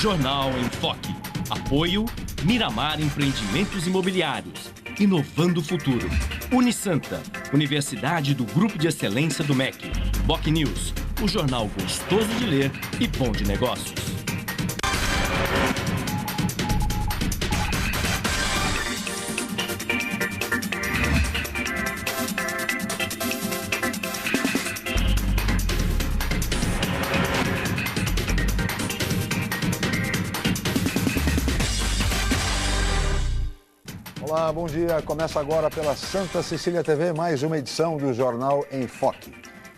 Jornal em Foque. Apoio Miramar Empreendimentos Imobiliários. Inovando o futuro. Unisanta, Universidade do Grupo de Excelência do MEC. Boc News, o jornal gostoso de ler e bom de negócios. Olá, bom dia. Começa agora pela Santa Cecília TV mais uma edição do Jornal em Foque.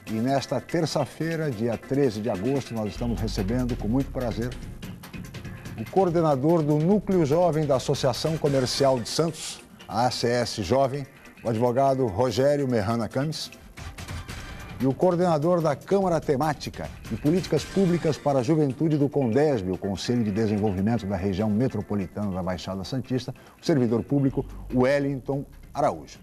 E nesta terça-feira, dia 13 de agosto, nós estamos recebendo com muito prazer o coordenador do Núcleo Jovem da Associação Comercial de Santos, a ACS Jovem, o advogado Rogério Merrana Camis, e o coordenador da Câmara Temática e Políticas Públicas para a Juventude do CONDESB, o Conselho de Desenvolvimento da Região Metropolitana da Baixada Santista, o servidor público Wellington Araújo.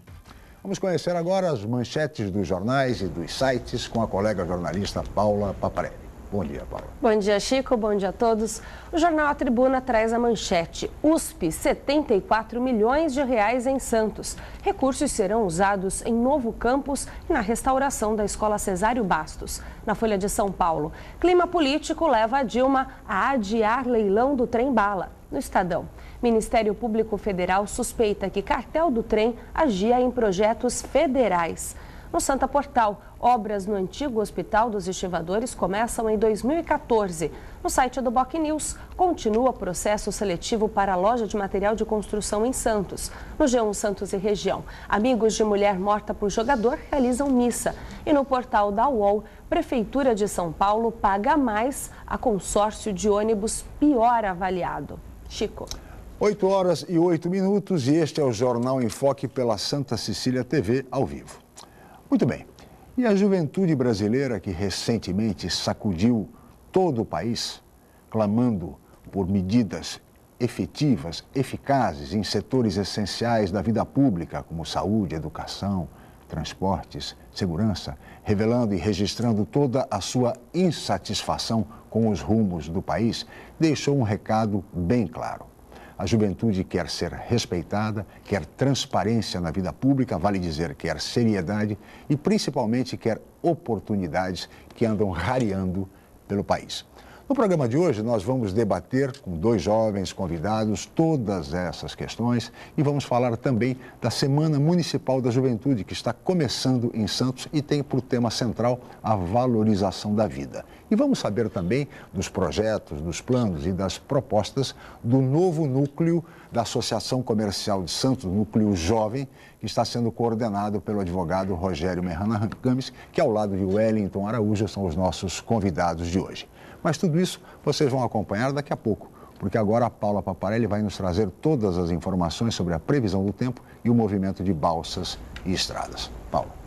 Vamos conhecer agora as manchetes dos jornais e dos sites com a colega jornalista Paula Paparelli. Bom dia, Paula. Bom dia, Chico. Bom dia a todos. O jornal A Tribuna traz a manchete: USP, 74 milhões de reais em Santos. Recursos serão usados em novo campus e na restauração da Escola Cesário Bastos. Na Folha de São Paulo, clima político leva a Dilma a adiar leilão do trem-bala. No Estadão, Ministério Público Federal suspeita que cartel do trem agia em projetos federais. No Santa Portal, obras no antigo Hospital dos Estivadores começam em 2014. No site do Boc News, continua processo seletivo para a loja de material de construção em Santos. No G1 Santos e Região, amigos de mulher morta por jogador realizam missa. E no portal da UOL, Prefeitura de São Paulo paga mais a consórcio de ônibus pior avaliado. Chico. 8 horas e 8 minutos e este é o Jornal em Foque pela Santa Cecília TV ao vivo. Muito bem. E a juventude brasileira que recentemente sacudiu todo o país, clamando por medidas efetivas, eficazes em setores essenciais da vida pública, como saúde, educação, transportes, segurança, revelando e registrando toda a sua insatisfação com os rumos do país, deixou um recado bem claro. A juventude quer ser respeitada, quer transparência na vida pública, vale dizer, quer seriedade e, principalmente, quer oportunidades que andam rareando pelo país. No programa de hoje, nós vamos debater com 2 jovens convidados todas essas questões e vamos falar também da Semana Municipal da Juventude, que está começando em Santos e tem por tema central a valorização da vida. E vamos saber também dos projetos, dos planos e das propostas do novo núcleo da Associação Comercial de Santos, Núcleo Jovem, que está sendo coordenado pelo advogado Rogério Merrana Camis, que ao lado de Wellington Araújo são os nossos convidados de hoje. Mas tudo isso vocês vão acompanhar daqui a pouco, porque agora a Paula Paparelli vai nos trazer todas as informações sobre a previsão do tempo e o movimento de balsas e estradas. Paula.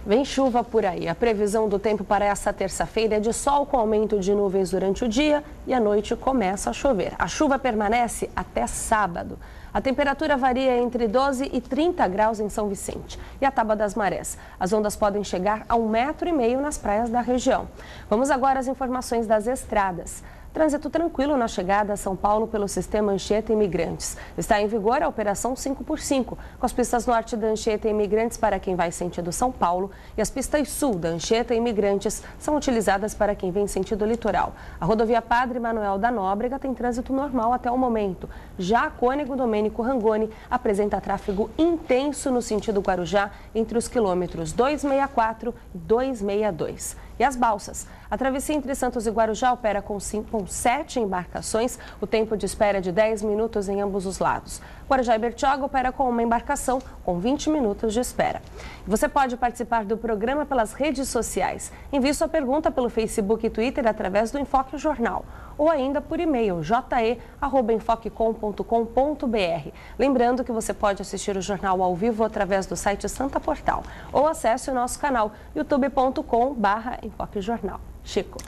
Vem chuva por aí. A previsão do tempo para essa terça-feira é de sol com aumento de nuvens durante o dia e à noite começa a chover. A chuva permanece até sábado. A temperatura varia entre 12 e 30 graus em São Vicente e a Tábua das Marés. As ondas podem chegar a 1,5 m nas praias da região. Vamos agora às informações das estradas. Trânsito tranquilo na chegada a São Paulo pelo sistema Anchieta Imigrantes. Está em vigor a operação 5x5, com as pistas norte da Anchieta Imigrantes para quem vai sentido São Paulo e as pistas sul da Anchieta Imigrantes são utilizadas para quem vem sentido litoral. A rodovia Padre Manuel da Nóbrega tem trânsito normal até o momento. Já a Cônego Domênico Rangoni apresenta tráfego intenso no sentido Guarujá entre os quilômetros 264 e 262. E as balsas. A travessia entre Santos e Guarujá opera com 7 embarcações. O tempo de espera é de 10 minutos em ambos os lados. Guarujá e Bertioga opera com uma embarcação com 20 minutos de espera. Você pode participar do programa pelas redes sociais. Envie sua pergunta pelo Facebook e Twitter através do Enfoque Jornal ou ainda por e-mail je@enfoquecom.com.br. Lembrando que você pode assistir o jornal ao vivo através do site Santa Portal ou acesse o nosso canal youtube.com/enfoquejornal. Chico.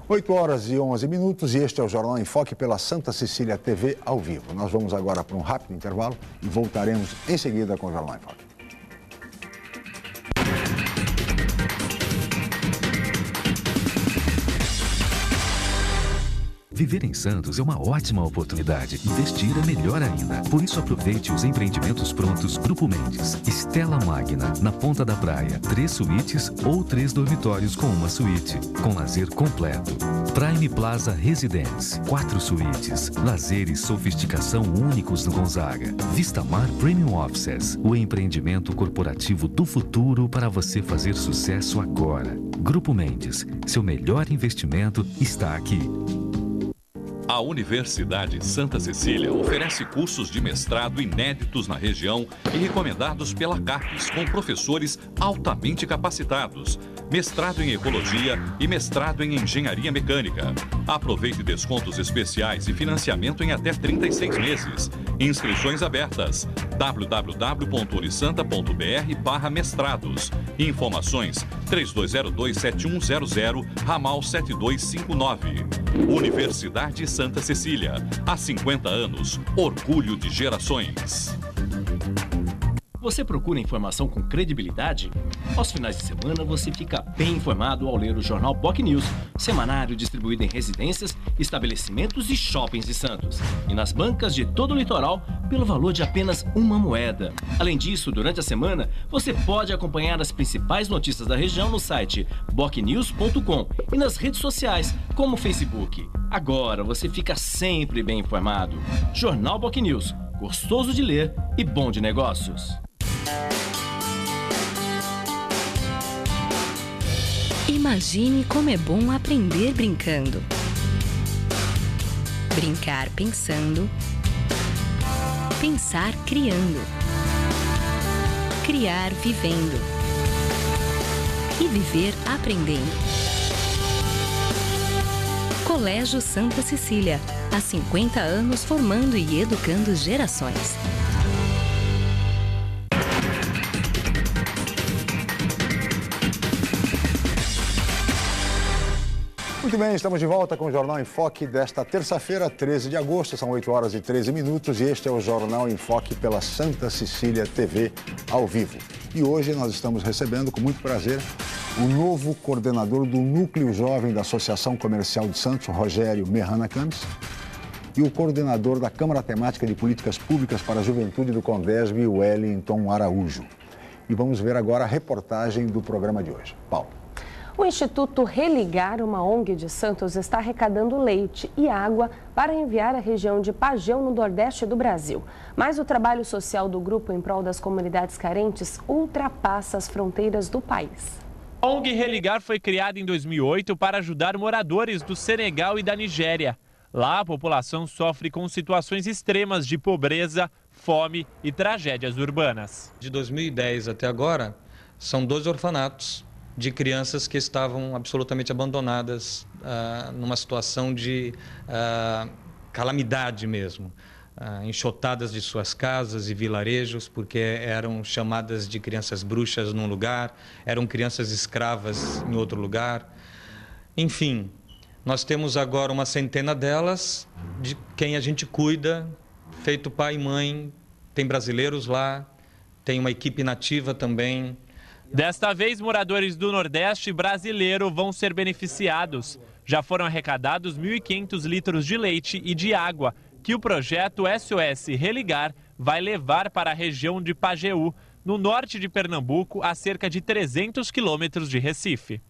8 horas e 11 minutos e este é o Jornal em Foque pela Santa Cecília TV ao vivo. Nós vamos agora para um rápido intervalo e voltaremos em seguida com o Jornal em Foque. Viver em Santos é uma ótima oportunidade. Investir é melhor ainda. Por isso, aproveite os empreendimentos prontos Grupo Mendes. Stella Magna, na Ponta da Praia. 3 suítes ou 3 dormitórios com uma suíte. Com lazer completo. Prime Plaza Residence. 4 suítes. Lazer e sofisticação únicos no Gonzaga. Vistamar Premium Offices. O empreendimento corporativo do futuro para você fazer sucesso agora. Grupo Mendes. Seu melhor investimento está aqui. A Universidade Santa Cecília oferece cursos de mestrado inéditos na região e recomendados pela CAPES, com professores altamente capacitados. Mestrado em Ecologia e mestrado em Engenharia Mecânica. Aproveite descontos especiais e financiamento em até 36 meses. Inscrições abertas. www.unisanta.br/mestrados. Informações 3202-7100, ramal 7259. Universidade Santa Cecília. Há 50 anos, orgulho de gerações. Você procura informação com credibilidade? Aos finais de semana, você fica bem informado ao ler o jornal BOC News, semanário distribuído em residências, estabelecimentos e shoppings de Santos. E nas bancas de todo o litoral, pelo valor de apenas uma moeda. Além disso, durante a semana, você pode acompanhar as principais notícias da região no site bocnews.com e nas redes sociais, como o Facebook. Agora você fica sempre bem informado. Jornal BOC News, gostoso de ler e bom de negócios. Imagine como é bom aprender brincando. Brincar pensando. Pensar criando. Criar vivendo. E viver aprendendo. Colégio Santa Cecília. Há 50 anos formando e educando gerações. Muito bem, estamos de volta com o Jornal em Foque desta terça-feira, 13 de agosto, são 8 horas e 13 minutos e este é o Jornal em Foque pela Santa Cecília TV ao vivo. E hoje nós estamos recebendo com muito prazer o novo coordenador do Núcleo Jovem da Associação Comercial de Santos, Rogério Merrana Campos, e o coordenador da Câmara Temática de Políticas Públicas para a Juventude do Condesb, Wellington Araújo. E vamos ver agora a reportagem do programa de hoje. Paulo. O Instituto Religar, uma ONG de Santos, está arrecadando leite e água para enviar à região de Pajeú, no Nordeste do Brasil. Mas o trabalho social do grupo em prol das comunidades carentes ultrapassa as fronteiras do país. A ONG Religar foi criada em 2008 para ajudar moradores do Senegal e da Nigéria. Lá, a população sofre com situações extremas de pobreza, fome e tragédias urbanas. De 2010 até agora, são 12 orfanatos de crianças que estavam absolutamente abandonadas numa situação de calamidade mesmo. Enxotadas de suas casas e vilarejos, porque eram chamadas de crianças bruxas num lugar, eram crianças escravas em outro lugar. Enfim, nós temos agora uma centena delas, de quem a gente cuida, feito pai e mãe. Tem brasileiros lá, tem uma equipe nativa também. Desta vez, moradores do Nordeste brasileiro vão ser beneficiados. Já foram arrecadados 1.500 litros de leite e de água, que o projeto SOS Religar vai levar para a região de Pajeú, no norte de Pernambuco, a cerca de 300 quilômetros de Recife.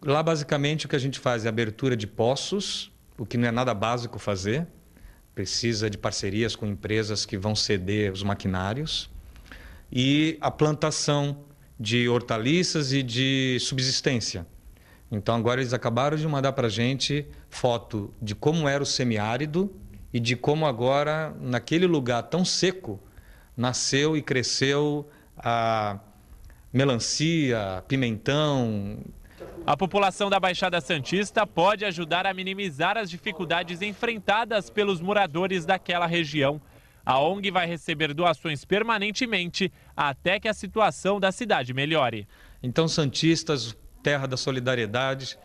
Lá, basicamente, o que a gente faz é abertura de poços, o que não é nada básico fazer. Precisa de parcerias com empresas que vão ceder os maquinários. E a plantação de hortaliças e de subsistência. Então, agora eles acabaram de mandar para a gente foto de como era o semiárido e de como agora, naquele lugar tão seco, nasceu e cresceu a melancia, pimentão. A população da Baixada Santista pode ajudar a minimizar as dificuldades enfrentadas pelos moradores daquela região. A ONG vai receber doações permanentemente até que a situação da cidade melhore. Então, santistas, terra da solidariedade,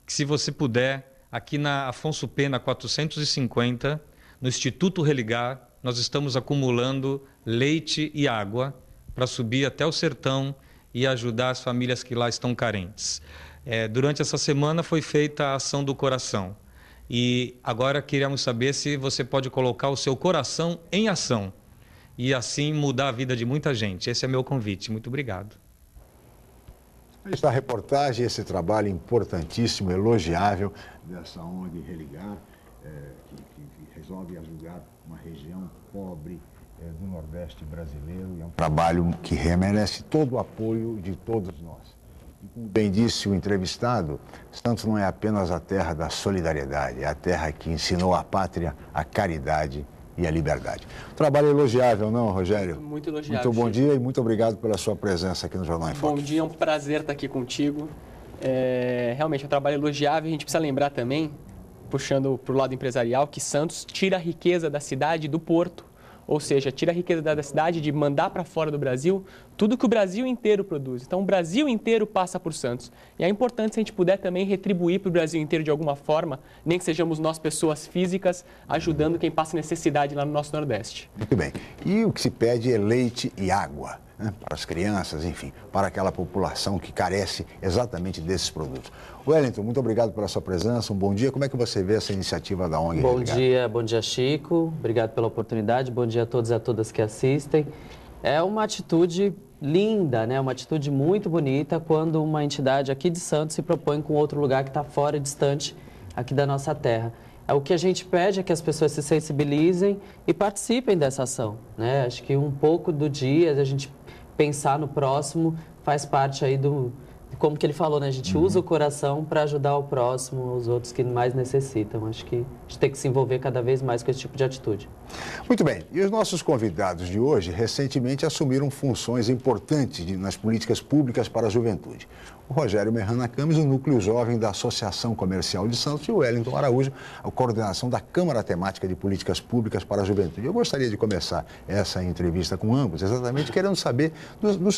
que se você puder, aqui na Afonso Pena 450, no Instituto Religar, nós estamos acumulando leite e água para subir até o sertão e ajudar as famílias que lá estão carentes. Durante essa semana foi feita a ação do coração. E agora queríamos saber se você pode colocar o seu coração em ação e assim mudar a vida de muita gente. Esse é meu convite. Muito obrigado. Aí está a reportagem, esse trabalho importantíssimo, elogiável dessa ONG Religar, que resolve ajudar uma região pobre do Nordeste brasileiro. E é um trabalho que merece todo o apoio de todos nós. E como bem disse o entrevistado, Santos não é apenas a terra da solidariedade, é a terra que ensinou à pátria a caridade e a liberdade. Trabalho elogiável, não, Rogério? Muito elogiável. Muito bom dia e muito obrigado pela sua presença aqui no Jornal em Foque. Bom dia, é um prazer estar aqui contigo. Realmente é um trabalho elogiável. A gente precisa lembrar também, puxando para o lado empresarial, que Santos tira a riqueza da cidade do porto. Ou seja, tira a riqueza da cidade de mandar para fora do Brasil tudo que o Brasil inteiro produz. Então, o Brasil inteiro passa por Santos. E é importante, se a gente puder também retribuir para o Brasil inteiro de alguma forma, nem que sejamos nós, pessoas físicas, ajudando quem passa necessidade lá no nosso Nordeste. Muito bem. E o que se pede é leite e água, né? Para as crianças, enfim, para aquela população que carece exatamente desses produtos. Wellington, muito obrigado pela sua presença, um bom dia. Como é que você vê essa iniciativa da ONG? Bom dia, Chico. Obrigado pela oportunidade. Bom dia a todos e a todas que assistem. É uma atitude linda, né? Uma atitude muito bonita quando uma entidade aqui de Santos se propõe com outro lugar que está fora, distante aqui da nossa terra. O que a gente pede é que as pessoas se sensibilizem e participem dessa ação, né? Acho que um pouco do dia, a gente pensar no próximo, faz parte aí como que ele falou, né? A gente usa o coração para ajudar o próximo, os outros que mais necessitam. Acho que a gente tem que se envolver cada vez mais com esse tipo de atitude. Muito bem. E os nossos convidados de hoje recentemente assumiram funções importantes nas políticas públicas para a juventude. O Rogério Merran Camis, o núcleo jovem da Associação Comercial de Santos, e o Wellington Araújo, a coordenação da Câmara Temática de Políticas Públicas para a Juventude. Eu gostaria de começar essa entrevista com ambos, exatamente querendo saber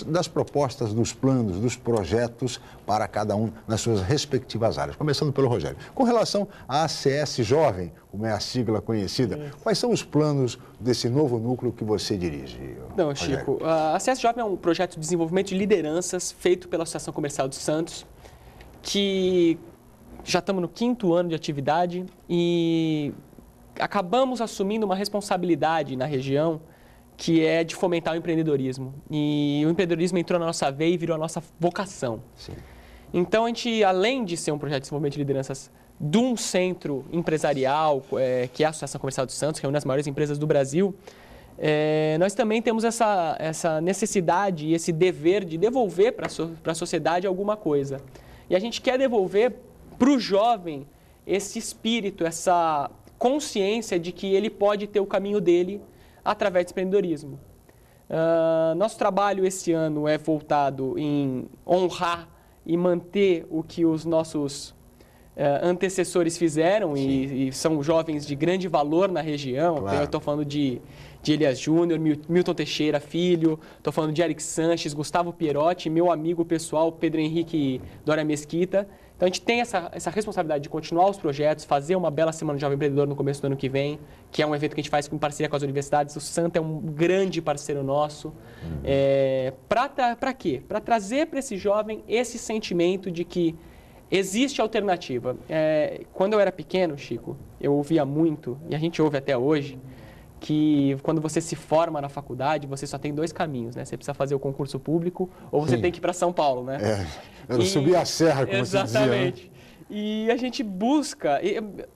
das propostas, dos planos, dos projetos para cada um nas suas respectivas áreas. Começando pelo Rogério. Com relação à ACS Jovem, como é a sigla conhecida, quais são os planos desse novo núcleo que você dirige? Não, Rogério? Chico, a ACS Jovem é um projeto de desenvolvimento de lideranças feito pela Associação Comercial de Santos, que já estamos no 5º ano de atividade e acabamos assumindo uma responsabilidade na região que é de fomentar o empreendedorismo. E o empreendedorismo entrou na nossa veia e virou a nossa vocação. Sim. Então, a gente, além de ser um projeto de desenvolvimento de lideranças de um centro empresarial, que é a Associação Comercial de Santos, que é uma das maiores empresas do Brasil, nós também temos essa necessidade e esse dever de devolver para a sociedade alguma coisa. E a gente quer devolver para o jovem esse espírito, essa consciência de que ele pode ter o caminho dele através do empreendedorismo. Nosso trabalho esse ano é voltado em honrar e manter o que os nossos antecessores fizeram e são jovens de grande valor na região. Claro. Eu estou falando de Elias Júnior, Milton Teixeira Filho, estou falando de Eric Sanches, Gustavo Pierotti, meu amigo pessoal Pedro Henrique Dória Mesquita. Então a gente tem essa responsabilidade de continuar os projetos, fazer uma bela Semana de Jovem Empreendedor no começo do ano que vem, que é um evento que a gente faz em parceria com as universidades. O Santa é um grande parceiro nosso. Para quê? Para trazer para esse jovem esse sentimento de que existe alternativa. Quando eu era pequeno, Chico, eu ouvia muito, e a gente ouve até hoje, que quando você se forma na faculdade, você só tem 2 caminhos, né? Você precisa fazer o concurso público ou você tem que ir para São Paulo, né? Eu subi a serra, como você dizia. Exatamente. E a gente busca...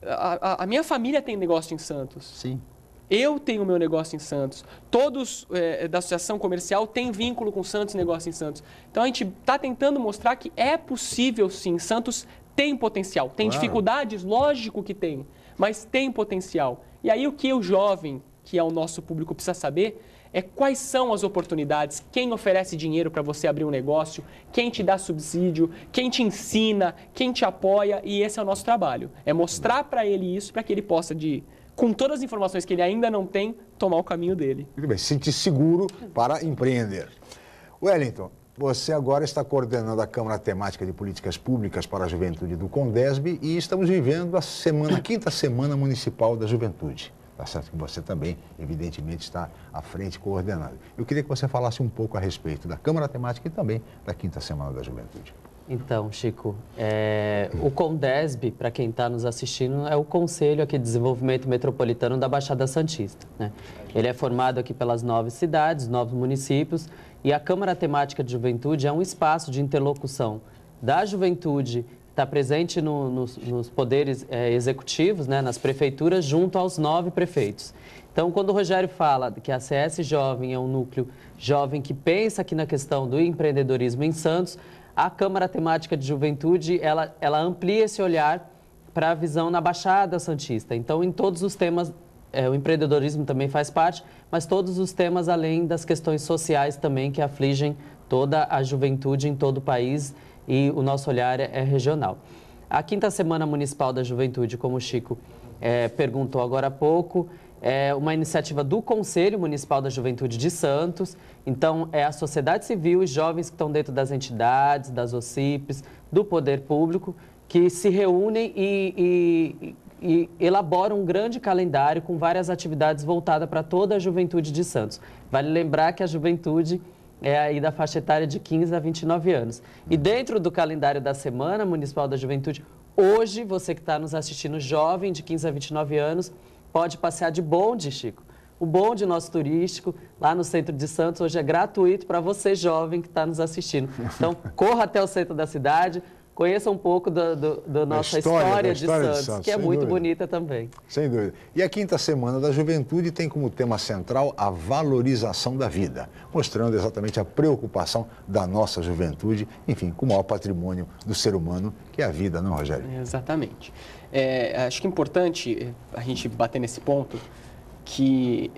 A minha família tem negócio em Santos. Sim. Eu tenho meu negócio em Santos. Todos da Associação Comercial têm vínculo com Santos, negócio em Santos. Então, a gente está tentando mostrar que é possível, sim. Santos tem potencial. Tem dificuldades? Lógico que tem. Mas tem potencial. E aí, o que o jovem, que é o nosso público, precisa saber é quais são as oportunidades, quem oferece dinheiro para você abrir um negócio, quem te dá subsídio, quem te ensina, quem te apoia. E esse é o nosso trabalho. É mostrar para ele isso, para que ele possa, com todas as informações que ele ainda não tem, tomar o caminho dele. Muito bem, se sentir seguro para empreender. Wellington, você agora está coordenando a Câmara Temática de Políticas Públicas para a Juventude do Condesb e estamos vivendo a 5ª Semana Municipal da Juventude. Tá certo que você também, evidentemente, está à frente coordenando. Eu queria que você falasse um pouco a respeito da Câmara Temática e também da 5ª Semana da Juventude. Então, Chico, o CONDESB, para quem está nos assistindo, é o Conselho aqui de Desenvolvimento Metropolitano da Baixada Santista, né? Ele é formado aqui pelas 9 cidades, 9 municípios, e a Câmara Temática de Juventude é um espaço de interlocução da juventude, está presente nos poderes executivos, né, nas prefeituras, junto aos 9 prefeitos. Então, quando o Rogério fala que a CS Jovem é um núcleo jovem que pensa aqui na questão do empreendedorismo em Santos, a Câmara Temática de Juventude, ela amplia esse olhar para a visão na Baixada Santista. Então, em todos os temas, o empreendedorismo também faz parte, mas todos os temas além das questões sociais também que afligem toda a juventude em todo o país, e o nosso olhar é regional. A 5ª Semana Municipal da Juventude, como o Chico perguntou agora há pouco, é uma iniciativa do Conselho Municipal da Juventude de Santos. Então, é a sociedade civil e jovens que estão dentro das entidades, das OCIPs, do poder público, que se reúnem e elaboram um grande calendário com várias atividades voltadas para toda a juventude de Santos. Vale lembrar que a juventude é aí da faixa etária de 15 a 29 anos. E dentro do calendário da Semana Municipal da Juventude, hoje, você que está nos assistindo, jovem de 15 a 29 anos, pode passear de bonde, Chico. O bonde nosso turístico, lá no centro de Santos, hoje é gratuito para você, jovem, que está nos assistindo. Então, corra até o centro da cidade, conheça um pouco da nossa história de Santos, que é muito bonita também. Sem dúvida. E a 5ª Semana da Juventude tem como tema central a valorização da vida, mostrando exatamente a preocupação da nossa juventude, enfim, com o maior patrimônio do ser humano, que é a vida, não, Rogério? Exatamente. Acho que é importante a gente bater nesse ponto que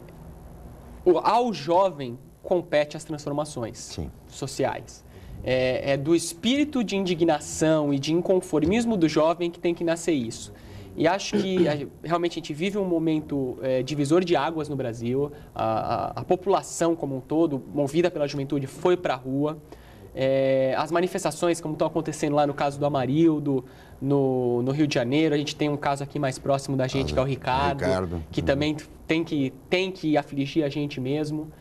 ao jovem compete as transformações sociais. É do espírito de indignação e de inconformismo do jovem que tem que nascer isso. E acho que realmente a gente vive um momento divisor de águas no Brasil. A população como um todo, movida pela juventude, foi para a rua. As manifestações, como estão acontecendo lá no caso do Amarildo, no Rio de Janeiro, a gente tem um caso aqui mais próximo da gente, que é o Ricardo. Que também tem que afligir a gente mesmo.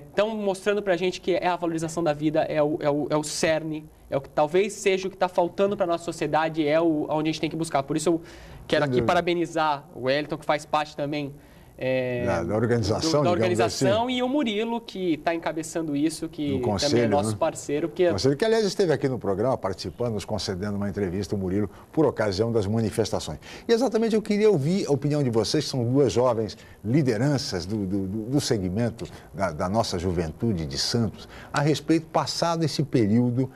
Estão mostrando para a gente que a valorização da vida é o cerne, é o que talvez seja o que está faltando para a nossa sociedade, onde a gente tem que buscar. Por isso eu quero aqui parabenizar o Wellington, que faz parte também da organização, assim. E o Murilo, que está encabeçando isso, que conselho, também é nosso parceiro. O conselho, que aliás esteve aqui no programa participando, nos concedendo uma entrevista, o Murilo, por ocasião das manifestações. E exatamente eu queria ouvir a opinião de vocês, que são 2 jovens lideranças do segmento da nossa juventude de Santos, a respeito, passado esse período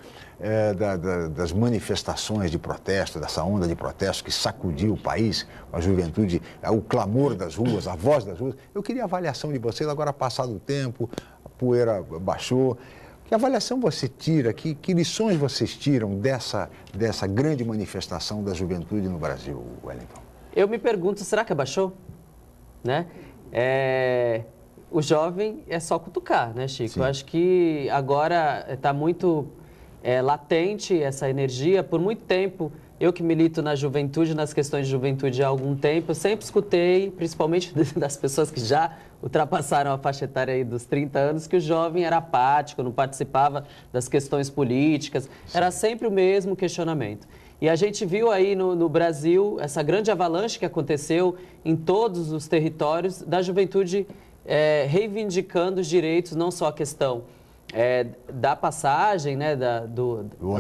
das manifestações de protesto, dessa onda de protesto que sacudiu o país, a juventude, o clamor das ruas, a voz das ruas. Eu queria a avaliação de vocês, agora passado o tempo, a poeira baixou. Que avaliação você tira, que lições vocês tiram dessa grande manifestação da juventude no Brasil, Wellington? Eu me pergunto, será que abaixou? Né? O jovem é só cutucar, né, Chico? Sim. Eu acho que agora está muito latente essa energia. Por muito tempo, eu que milito na juventude, nas questões de juventude há algum tempo, eu sempre escutei, principalmente das pessoas que já ultrapassaram a faixa etária aí dos 30 anos, que o jovem era apático, não participava das questões políticas. Sim. Era sempre o mesmo questionamento. E a gente viu aí no Brasil essa grande avalanche que aconteceu em todos os territórios da juventude reivindicando os direitos, não só a questão da passagem, né,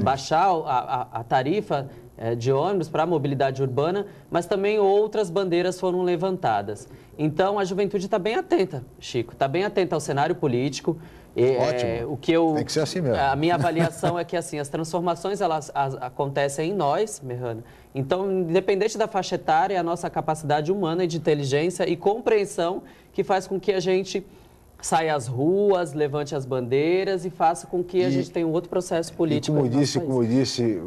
baixar a tarifa de ônibus para a mobilidade urbana, mas também outras bandeiras foram levantadas. Então, a juventude está bem atenta, Chico, está bem atenta ao cenário político. Ótimo, tem que ser assim mesmo. A minha avaliação é que assim, as transformações elas acontecem em nós, Merrana. Então, independente da faixa etária, é a nossa capacidade humana de inteligência e compreensão que faz com que a gente saia às ruas, levante as bandeiras e faça com que a gente tenha um outro processo político.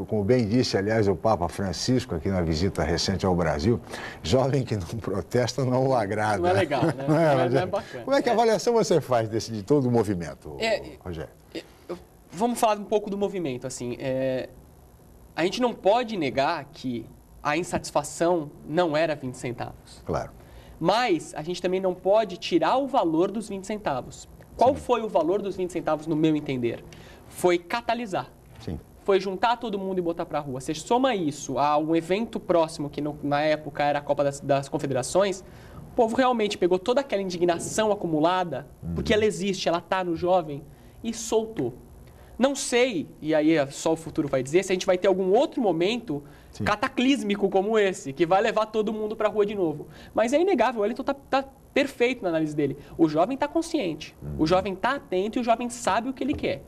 Como bem disse, aliás, o Papa Francisco, aqui na visita recente ao Brasil, jovem que não protesta não o agrada. Não é legal, né? Não é bacana. Como é que avaliação você faz de todo o movimento, Rogério? Vamos falar um pouco do movimento. Assim, a gente não pode negar que a insatisfação não era 20 centavos. Claro. Mas a gente também não pode tirar o valor dos 20 centavos. Qual foi o valor dos 20 centavos, no meu entender? Foi catalisar. Sim. foi juntar todo mundo e botar para a rua. Você soma isso a um evento próximo, que na época era a Copa das Confederações, o povo realmente pegou toda aquela indignação acumulada, porque ela existe, ela está no jovem, e soltou. Não sei, e aí só o futuro vai dizer, se a gente vai ter algum outro momento cataclísmico como esse, que vai levar todo mundo para a rua de novo. Mas é inegável, o Wellington está perfeito na análise dele. O jovem está consciente, o jovem está atento e o jovem sabe o que ele quer.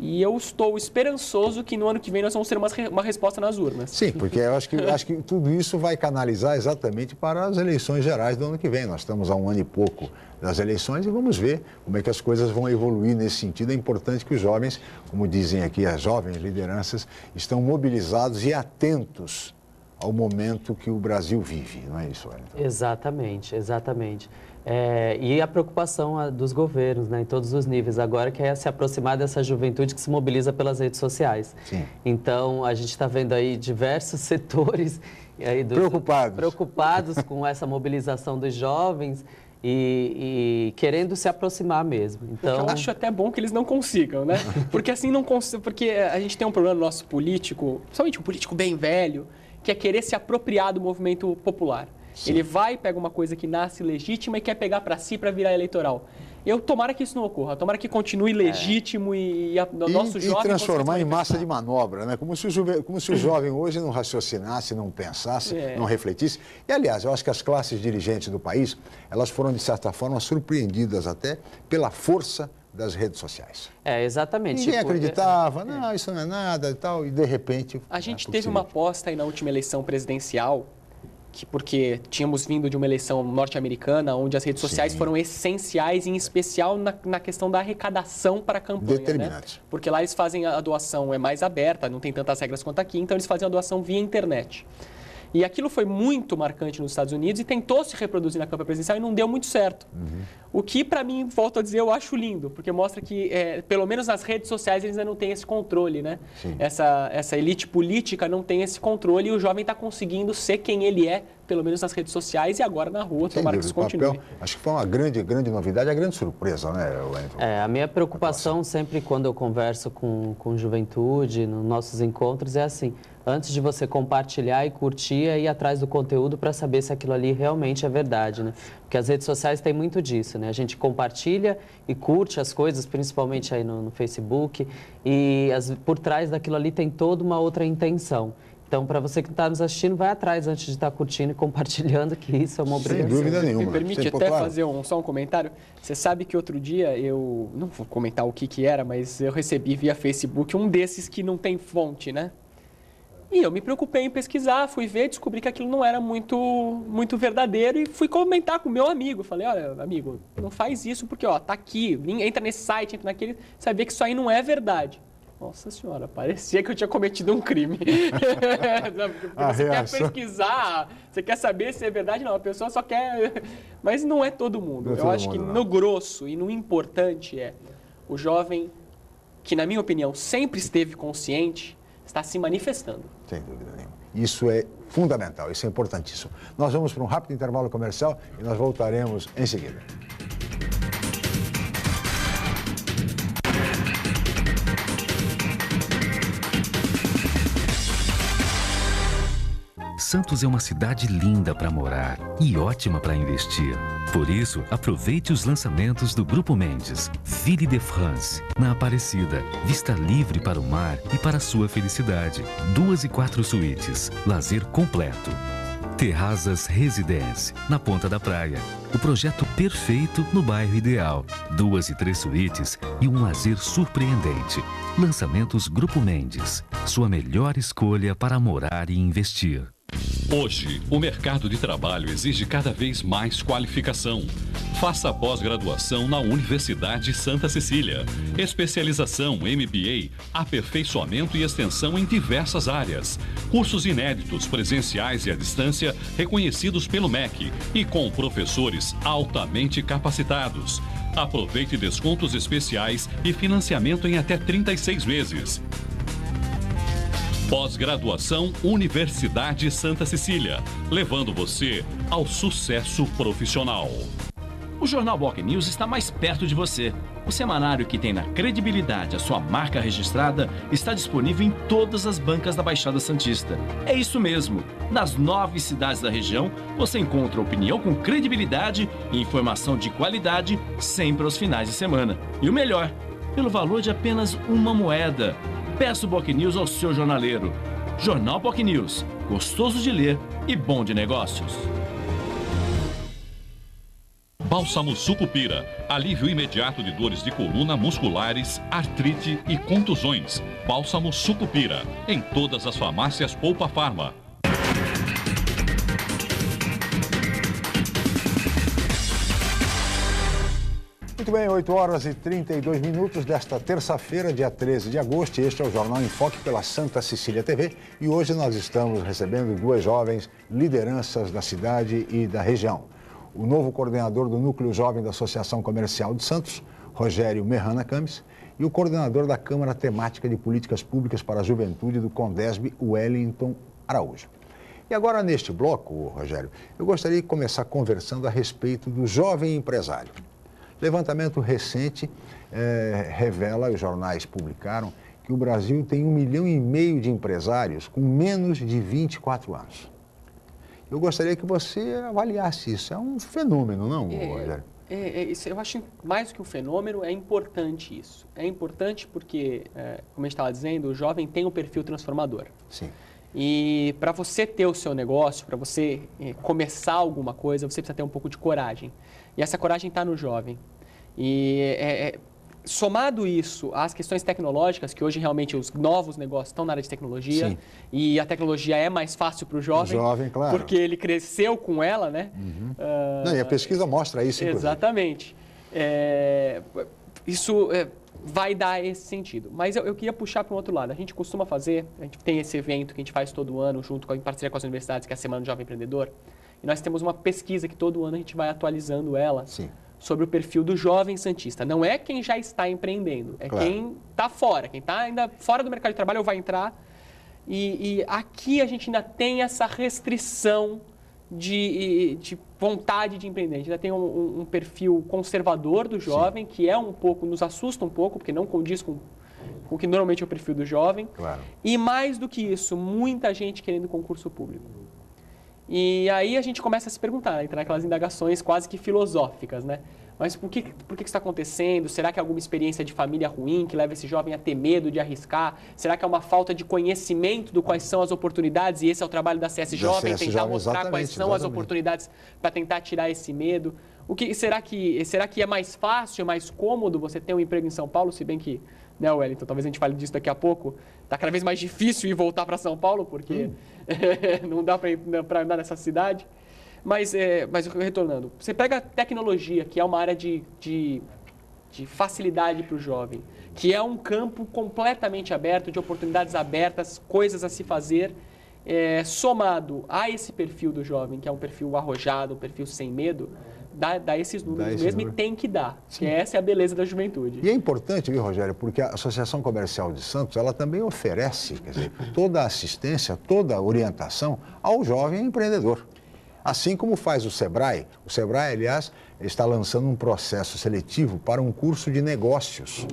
E eu estou esperançoso que no ano que vem nós vamos ter uma resposta nas urnas. Sim, porque eu acho que tudo isso vai canalizar exatamente para as eleições gerais do ano que vem. Nós estamos há um ano e pouco das eleições e vamos ver como é que as coisas vão evoluir nesse sentido. É importante que os jovens, como dizem aqui as jovens lideranças, estão mobilizados e atentos ao momento que o Brasil vive, não é isso, Wellington? Exatamente, exatamente. E a preocupação dos governos, né, em todos os níveis, agora que é se aproximar dessa juventude que se mobiliza pelas redes sociais. Sim. Então, a gente está vendo aí diversos setores aí preocupados com essa mobilização dos jovens e querendo se aproximar mesmo. Então, eu acho até bom que eles não consigam, né? Porque assim porque a gente tem um problema no nosso político, principalmente um político bem velho, que é querer se apropriar do movimento popular. Sim. Ele vai, pega uma coisa que nasce legítima e quer pegar para si para virar eleitoral. Tomara que isso não ocorra, tomara que continue legítimo nosso jovem... E transformar em massa de manobra, né? Como se o jovem hoje não raciocinasse, não pensasse, não refletisse. E, aliás, eu acho que as classes dirigentes do país, elas foram, de certa forma, surpreendidas até pela força das redes sociais. Exatamente. Ninguém acreditava, não, isso não é nada e tal, e de repente... A gente teve uma aposta aí na última eleição presidencial, porque tínhamos vindo de uma eleição norte-americana, onde as redes sociais foram essenciais, em especial na questão da arrecadação para a campanha. Determinantes. Né? Porque lá eles fazem a doação mais aberta, não tem tantas regras quanto aqui, então eles fazem a doação via internet. E aquilo foi muito marcante nos Estados Unidos e tentou se reproduzir na campanha presidencial e não deu muito certo. O que, para mim, volto a dizer, eu acho lindo, porque mostra que, pelo menos nas redes sociais, eles ainda não têm esse controle, né? Essa elite política não tem esse controle e o jovem está conseguindo ser quem ele é, pelo menos nas redes sociais e agora na rua, tomara que isso continue. Acho que foi uma grande novidade, a grande surpresa, né, Wellington? A minha preocupação sempre quando eu converso com juventude, nos nossos encontros, é assim, antes de você compartilhar e curtir, ir atrás do conteúdo para saber se aquilo ali realmente é verdade, né? Porque as redes sociais têm muito disso, né? A gente compartilha e curte as coisas, principalmente aí no Facebook, e por trás daquilo ali tem toda uma outra intenção. Então, para você que está nos assistindo, vai atrás antes de estar curtindo e compartilhando, que isso é uma obrigação. Sem dúvida nenhuma. Me permite até fazer só um comentário? Você sabe que outro dia eu, não vou comentar o que era, mas eu recebi via Facebook um desses que não tem fonte, né? E eu me preocupei em pesquisar, fui ver, descobri que aquilo não era muito verdadeiro e fui comentar com o meu amigo. Falei, olha, amigo, não faz isso porque, tá aqui, entra nesse site, entra naquele, você vai ver que isso aí não é verdade. Nossa senhora, parecia que eu tinha cometido um crime. Porque você quer pesquisar, você quer saber se é verdade, não, a pessoa só quer... Mas não é todo mundo. Eu acho que no grosso e no importante o jovem, que na minha opinião sempre esteve consciente, está se manifestando. Sem dúvida nenhuma. Isso é fundamental, isso é importantíssimo. Nós vamos para um rápido intervalo comercial e nós voltaremos em seguida. Santos é uma cidade linda para morar e ótima para investir. Por isso, aproveite os lançamentos do Grupo Mendes. Ville de France, na Aparecida. Vista livre para o mar e para a sua felicidade. 2 e 4 suítes. Lazer completo. Terrazas Residence, na Ponta da Praia. O projeto perfeito no bairro ideal. 2 e 3 suítes e um lazer surpreendente. Lançamentos Grupo Mendes. Sua melhor escolha para morar e investir. Hoje, o mercado de trabalho exige cada vez mais qualificação. Faça pós-graduação na Universidade Santa Cecília. Especialização, MBA, aperfeiçoamento e extensão em diversas áreas. Cursos inéditos, presenciais e à distância, reconhecidos pelo MEC e com professores altamente capacitados. Aproveite descontos especiais e financiamento em até 36 vezes. Pós-graduação Universidade Santa Cecília, levando você ao sucesso profissional. O Jornal Boc News está mais perto de você. O semanário que tem na credibilidade a sua marca registrada está disponível em todas as bancas da Baixada Santista. É isso mesmo. Nas 9 cidades da região, você encontra opinião com credibilidade e informação de qualidade sempre aos finais de semana. E o melhor, pelo valor de apenas uma moeda. Peça o Boc News ao seu jornaleiro. Jornal Boc News. Gostoso de ler e bom de negócios. Bálsamo Sucupira, alívio imediato de dores de coluna, musculares, artrite e contusões. Bálsamo Sucupira, em todas as farmácias Poupa Farma. Muito bem, 8 horas e 32 minutos desta terça-feira, dia 13 de agosto. Este é o Jornal em Foque pela Santa Cecília TV. E hoje nós estamos recebendo 2 jovens lideranças da cidade e da região. O novo coordenador do Núcleo Jovem da Associação Comercial de Santos, Rogério Merrana Cames, e o coordenador da Câmara Temática de Políticas Públicas para a Juventude do Condesb, Wellington Araújo. E agora, neste bloco, Rogério, eu gostaria de começar conversando a respeito do jovem empresário. Levantamento recente revela, os jornais publicaram, que o Brasil tem 1,5 milhão de empresários com menos de 24 anos. Eu gostaria que você avaliasse isso. É um fenômeno, não, Rogério? Isso, eu acho mais do que um fenômeno, é importante isso. É importante porque, como a gente estava dizendo, o jovem tem um perfil transformador. Sim. E para você ter o seu negócio, para você começar alguma coisa, você precisa ter um pouco de coragem. E essa coragem está no jovem. E somado isso às questões tecnológicas, que hoje realmente os novos negócios estão na área de tecnologia, sim, e a tecnologia é mais fácil para o jovem, claro, porque ele cresceu com ela, né? Uhum. Não, e a pesquisa mostra isso, inclusive. Exatamente. Isso vai dar esse sentido. Mas eu queria puxar para um outro lado. A gente costuma fazer, a gente tem esse evento que a gente faz todo ano, em parceria com as universidades, que é a Semana do Jovem Empreendedor, e nós temos uma pesquisa que todo ano a gente vai atualizando ela, sim, sobre o perfil do jovem santista. Não é quem já está empreendendo, é claro, quem está fora, quem está ainda fora do mercado de trabalho ou vai entrar. E aqui a gente ainda tem essa restrição de vontade de empreender. A gente ainda tem um perfil conservador do jovem, sim, que nos assusta um pouco, porque não condiz com o que normalmente é o perfil do jovem. Claro. E mais do que isso, muita gente querendo concurso público. E aí a gente começa a se perguntar, entrar naquelas indagações quase que filosóficas, né? Mas por que isso está acontecendo? Será que é alguma experiência de família ruim que leva esse jovem a ter medo de arriscar? Será que é uma falta de conhecimento do quais são as oportunidades? E esse é o trabalho da CS Jovem, tentar mostrar quais são as oportunidades para tentar tirar esse medo. Será que é mais fácil, mais cômodo você ter um emprego em São Paulo, se bem que, né, Wellington, talvez a gente fale disso daqui a pouco, está cada vez mais difícil ir voltar para São Paulo, porque não dá para andar nessa cidade. Mas retornando, você pega a tecnologia, que é uma área de facilidade para o jovem, que é um campo completamente aberto, de oportunidades abertas, coisas a se fazer, somado a esse perfil do jovem, que é um perfil arrojado, um perfil sem medo, dá esses números mesmo e tem que dar. Que essa é a beleza da juventude. E é importante, viu, Rogério, porque a Associação Comercial de Santos, ela também oferece, quer dizer, toda a assistência, toda a orientação ao jovem empreendedor. Assim como faz o Sebrae. O Sebrae, aliás, está lançando um processo seletivo para um curso de negócios,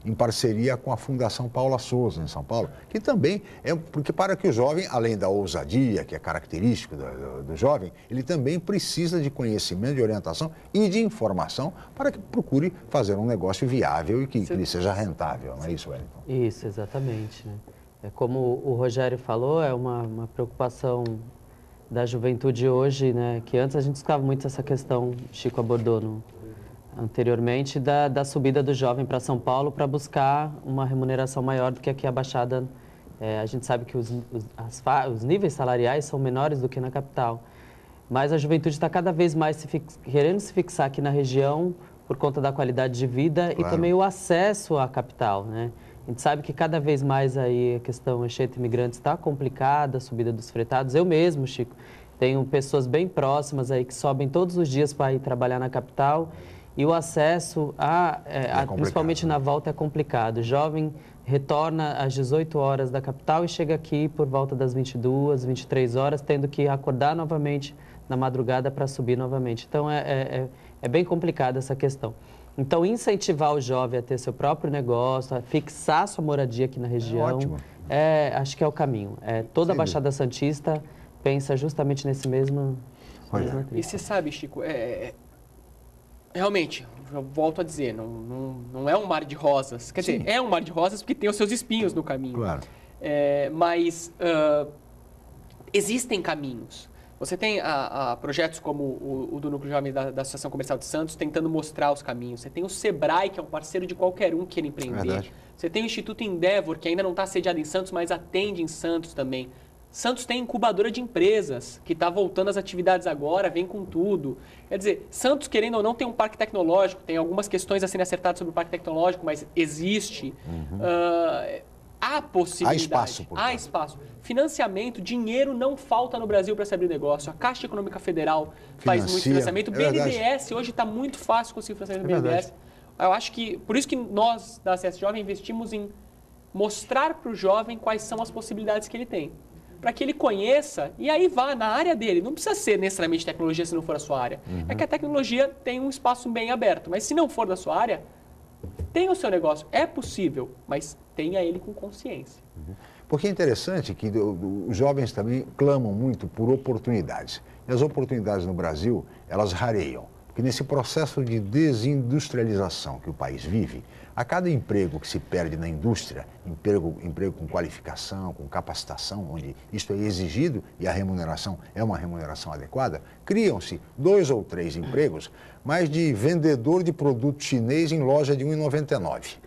em parceria com a Fundação Paula Souza, em São Paulo, que também porque para que o jovem, além da ousadia, que é característico do jovem, ele também precisa de conhecimento, de orientação e de informação para que procure fazer um negócio viável e que lhe seja rentável, não é isso, Wellington? Isso, exatamente, né? Como o Rogério falou, é uma preocupação da juventude hoje, né? Que antes a gente escutava muito essa questão, Chico abordou anteriormente, da subida do jovem para São Paulo para buscar uma remuneração maior do que aqui a Baixada. A gente sabe que os níveis salariais são menores do que na capital, mas a juventude está cada vez mais querendo se fixar aqui na região por conta da qualidade de vida, claro, e também o acesso à capital, né? A gente sabe que cada vez mais aí a questão Anchieta Imigrantes está complicada, a subida dos fretados. Eu mesmo, Chico, tenho pessoas bem próximas aí que sobem todos os dias para ir trabalhar na capital e o acesso, principalmente na volta, é complicado. O jovem retorna às 18 horas da capital e chega aqui por volta das 22, 23 horas, tendo que acordar novamente na madrugada para subir novamente. Então, é bem complicada essa questão. Então, incentivar o jovem a ter seu próprio negócio, a fixar sua moradia aqui na região, acho que é o caminho. Toda a Baixada Santista pensa justamente nesse mesmo... E você sabe, Chico, realmente, eu volto a dizer, não é um mar de rosas. Quer dizer, é um mar de rosas porque tem os seus espinhos no caminho. Claro. Mas existem caminhos. Você tem projetos como o do Núcleo Jovem da Associação Comercial de Santos tentando mostrar os caminhos. Você tem o Sebrae, que é um parceiro de qualquer um que queira empreender. Verdade. Você tem o Instituto Endeavor, que ainda não está sediado em Santos, mas atende em Santos também. Santos tem incubadora de empresas, que está voltando às atividades agora, vem com tudo. Quer dizer, Santos, querendo ou não, tem um parque tecnológico, tem algumas questões a serem acertadas sobre o parque tecnológico, mas existe. Há possibilidade. Há espaço. Financiamento, dinheiro não falta no Brasil para se abrir negócio. A Caixa Econômica Federal faz muito financiamento. O BNDES hoje está muito fácil conseguir financiamento do BNDES. Eu acho que, por isso que nós, da CS Jovem, investimos em mostrar para o jovem quais são as possibilidades que ele tem. Para que ele conheça e aí vá na área dele. Não precisa ser necessariamente tecnologia se não for a sua área. É que a tecnologia tem um espaço bem aberto. Mas se não for da sua área, tenha o seu negócio. É possível, mas tenha ele com consciência. Porque é interessante que os jovens também clamam muito por oportunidades. E as oportunidades no Brasil, elas rareiam. Porque nesse processo de desindustrialização que o país vive, a cada emprego que se perde na indústria, emprego com qualificação, com capacitação, onde isto é exigido e a remuneração é uma remuneração adequada, criam-se 2 ou 3 empregos, mas de vendedor de produto chinês em loja de R$ 1,99.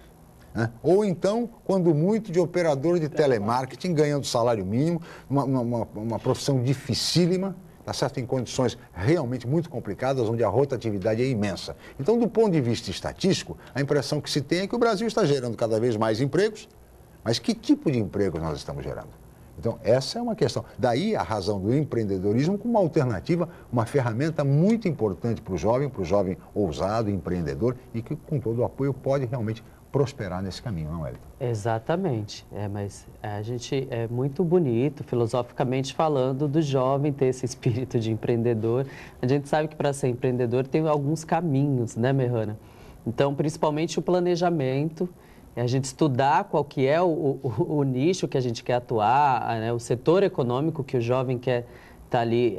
Né? Ou então, quando muito, de operador de telemarketing, ganhando salário mínimo, uma profissão dificílima, tá certo? Em condições realmente muito complicadas, onde a rotatividade é imensa. Então, do ponto de vista estatístico, a impressão que se tem é que o Brasil está gerando cada vez mais empregos, mas que tipo de empregos nós estamos gerando? Então, essa é uma questão. Daí a razão do empreendedorismo como uma alternativa, uma ferramenta muito importante para o jovem ousado, empreendedor, e que, com todo o apoio, pode realmente prosperar nesse caminho, não é, Wellington? Exatamente. Mas a gente é muito bonito, filosoficamente falando, do jovem ter esse espírito de empreendedor. A gente sabe que para ser empreendedor tem alguns caminhos, né, Mehana? Então, principalmente o planejamento, a gente estudar qual que é o nicho que a gente quer atuar, né, o setor econômico que o jovem quer estar ali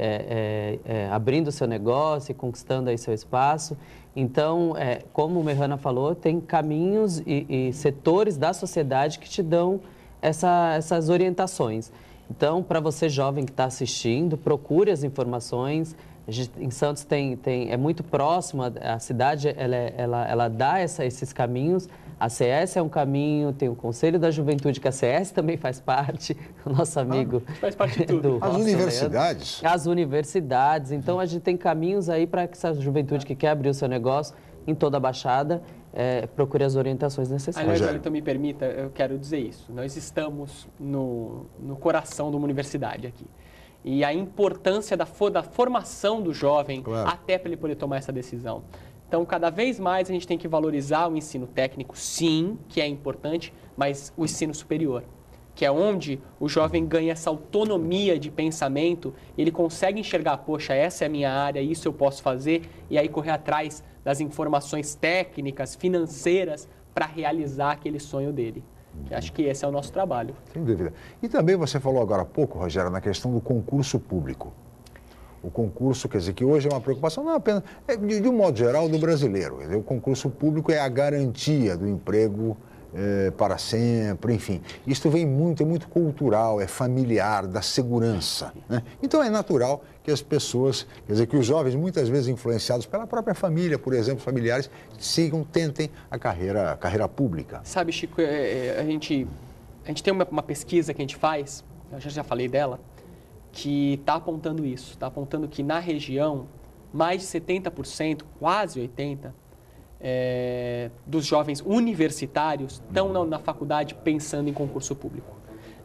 abrindo o seu negócio e conquistando aí seu espaço. Então, como o Mehana falou, tem caminhos e setores da sociedade que te dão essas orientações. Então, para você jovem que está assistindo, procure as informações. Em Santos é muito próximo, a cidade ela dá esses caminhos. A CS é um caminho, tem o Conselho da Juventude, que a CS também faz parte, o nosso amigo. Faz parte de tudo. As universidades. As universidades. Então, a gente tem caminhos aí para que essa juventude que quer abrir o seu negócio em toda a Baixada, procure as orientações necessárias. Aliás, então me permita, eu quero dizer isso. Nós estamos no coração de uma universidade aqui. E a importância da formação do jovem, até para ele poder tomar essa decisão. Então, cada vez mais a gente tem que valorizar o ensino técnico, sim, que é importante, mas o ensino superior, que é onde o jovem ganha essa autonomia de pensamento, ele consegue enxergar, poxa, essa é a minha área, isso eu posso fazer, e aí correr atrás das informações técnicas, financeiras, para realizar aquele sonho dele. Acho que esse é o nosso trabalho. Sem dúvida. E também você falou agora há pouco, Rogério, na questão do concurso público. O concurso, quer dizer, que hoje é uma preocupação, não apenas, de um modo geral, do brasileiro. Quer dizer, o concurso público é a garantia do emprego para sempre, enfim. Isto é muito cultural, é familiar, da segurança, né? Então é natural que as pessoas, quer dizer, que os jovens, muitas vezes influenciados pela própria família, por exemplo, familiares, tentem a carreira pública. Sabe, Chico, a gente tem uma pesquisa que a gente faz, eu já falei dela, que está apontando isso, está apontando que na região, mais de 70%, quase 80%, dos jovens universitários estão na faculdade pensando em concurso público.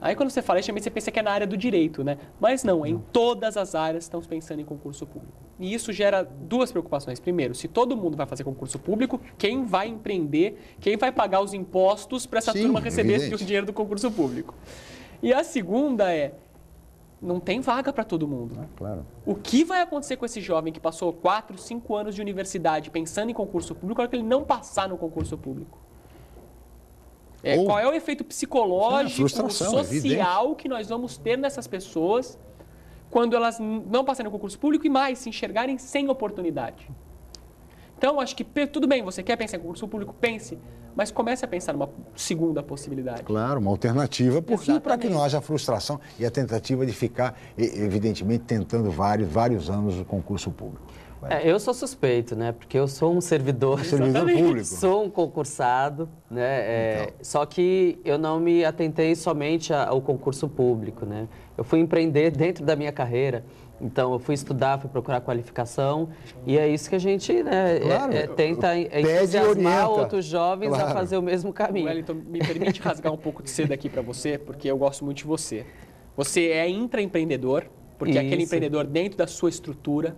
Aí quando você fala isso, você pensa que é na área do direito, né? Mas não, em todas as áreas estão pensando em concurso público. E isso gera duas preocupações. Primeiro, se todo mundo vai fazer concurso público, quem vai empreender, quem vai pagar os impostos para essa turma receber o dinheiro do concurso público? E a segunda não tem vaga para todo mundo. Claro. O que vai acontecer com esse jovem que passou 4, 5 anos de universidade pensando em concurso público, na hora que ele não passar no concurso público? Qual é o efeito psicológico, social que nós vamos ter nessas pessoas quando elas não passarem no concurso público e mais, se enxergarem sem oportunidade? Então, acho que tudo bem, você quer pensar em concurso público, pense, mas comece a pensar numa segunda possibilidade. Claro, uma alternativa, porque para que não haja frustração e a tentativa de ficar, evidentemente, tentando vários anos o concurso público. Eu sou suspeito, né? Porque eu sou um servidor público. Sou um concursado, né? Só que eu não me atentei somente ao concurso público, né? Eu fui empreender dentro da minha carreira. Então, eu fui estudar, fui procurar qualificação e é isso que a gente, né, tenta entusiasmar outros jovens a fazer o mesmo caminho. Wellington, me permite rasgar um pouco de seda aqui para você, porque eu gosto muito de você. Você é intraempreendedor, porque é aquele empreendedor dentro da sua estrutura,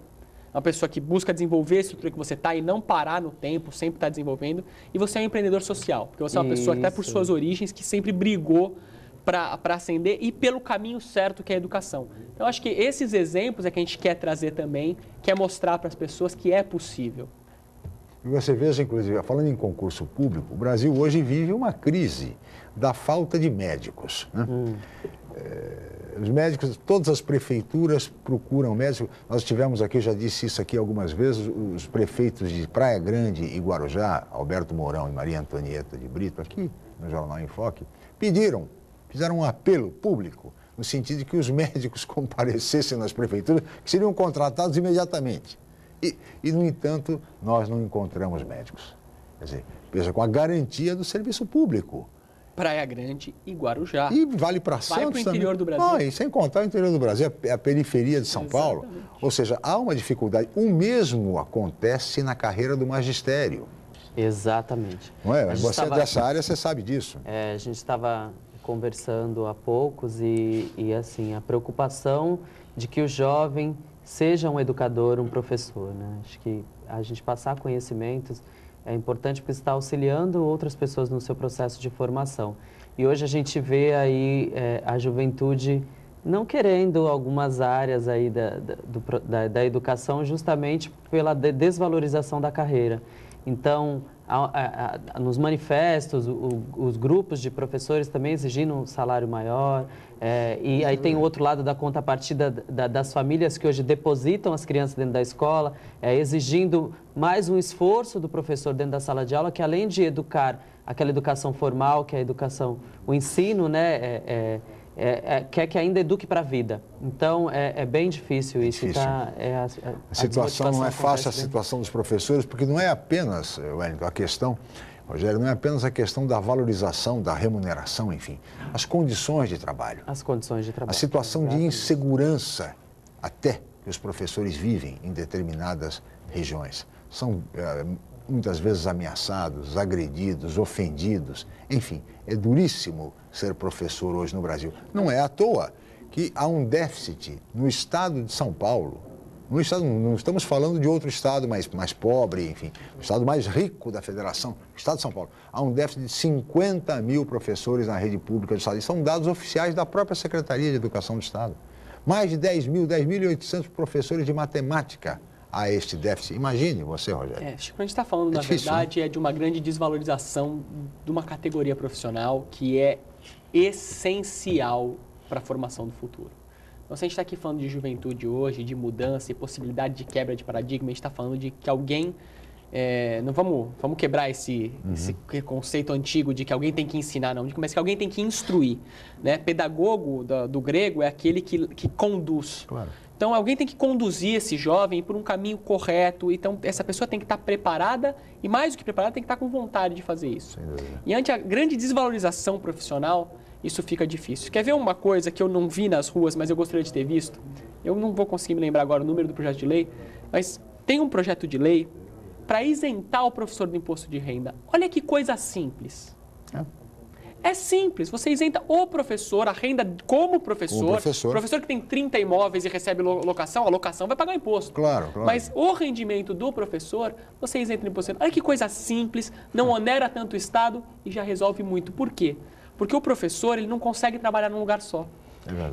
uma pessoa que busca desenvolver a estrutura que você está e não parar no tempo, sempre está desenvolvendo. E você é um empreendedor social, porque você é uma pessoa que, até por suas origens, que sempre brigou para ascender e pelo caminho certo que é a educação. Então, acho que esses exemplos é que a gente quer trazer também, quer mostrar para as pessoas que é possível. E você veja, inclusive, falando em concurso público, o Brasil hoje vive uma crise da falta de médicos, né? Os médicos, todas as prefeituras procuram médicos. Nós tivemos aqui, já disse isso aqui algumas vezes, os prefeitos de Praia Grande e Guarujá, Alberto Mourão e Maria Antonieta de Brito, aqui no Jornal em Foque, fizeram um apelo público, no sentido de que os médicos comparecessem nas prefeituras, que seriam contratados imediatamente. E, no entanto, nós não encontramos médicos. Quer dizer, veja, com a garantia do serviço público. Praia Grande e Guarujá. E vale para Santos também. Vai para o interior do Brasil. E sem contar o interior do Brasil, a periferia de São Paulo. Ou seja, há uma dificuldade. O mesmo acontece na carreira do magistério. Exatamente. Não é? Você é dessa área, você sabe disso. A gente estava conversando há poucos e assim, a preocupação de que o jovem seja um educador, um professor, né? Acho que a gente passar conhecimentos é importante porque está auxiliando outras pessoas no seu processo de formação. E hoje a gente vê aí a juventude não querendo algumas áreas aí da educação justamente pela desvalorização da carreira. Então, nos manifestos, os grupos de professores também exigindo um salário maior. E aí tem o outro lado da contrapartida das famílias que hoje depositam as crianças dentro da escola, exigindo mais um esforço do professor dentro da sala de aula, que além de educar aquela educação formal, que é a educação, o ensino, né, quer que ainda eduque para a vida. Então, é bem difícil isso. A situação não é fácil, a situação dos professores, porque não é apenas, Wellington, a questão, Rogério, não é apenas a questão da valorização, da remuneração, enfim, as condições de trabalho. As condições de trabalho. A situação de insegurança até que os professores vivem em determinadas regiões. São muitas vezes ameaçados, agredidos, ofendidos, enfim, é duríssimo ser professor hoje no Brasil. Não é à toa que há um déficit no estado de São Paulo. Não estamos falando de outro estado mais pobre, enfim, o estado mais rico da federação, o estado de São Paulo. Há um déficit de 50 mil professores na rede pública do estado. E são dados oficiais da própria Secretaria de Educação do Estado. Mais de 10.800 professores de matemática a este déficit. Imagine você, Rogério. Acho que a gente está falando, na verdade, né? De uma grande desvalorização de uma categoria profissional que é essencial para a formação do futuro. Então, se a gente está aqui falando de juventude hoje, de mudança e possibilidade de quebra de paradigma, a gente está falando de que alguém... não vamos quebrar esse conceito antigo de que alguém tem que ensinar, não, mas que alguém tem que instruir. Né? Pedagogo do grego é aquele que conduz. Claro. Então, alguém tem que conduzir esse jovem por um caminho correto. Então, essa pessoa tem que estar preparada e, mais do que preparada, tem que estar com vontade de fazer isso. E ante a grande desvalorização profissional, isso fica difícil. Quer ver uma coisa que eu não vi nas ruas, mas eu gostaria de ter visto? Eu não vou conseguir me lembrar agora o número do projeto de lei, mas tem um projeto de lei para isentar o professor do imposto de renda. Olha que coisa simples. É simples, você isenta o professor, a renda como professor. O professor que tem 30 imóveis e recebe locação, a locação vai pagar imposto. Claro. Mas o rendimento do professor, você isenta no imposto. Olha que coisa simples, não onera tanto o Estado e já resolve muito. Por quê? Porque o professor ele não consegue trabalhar num lugar só.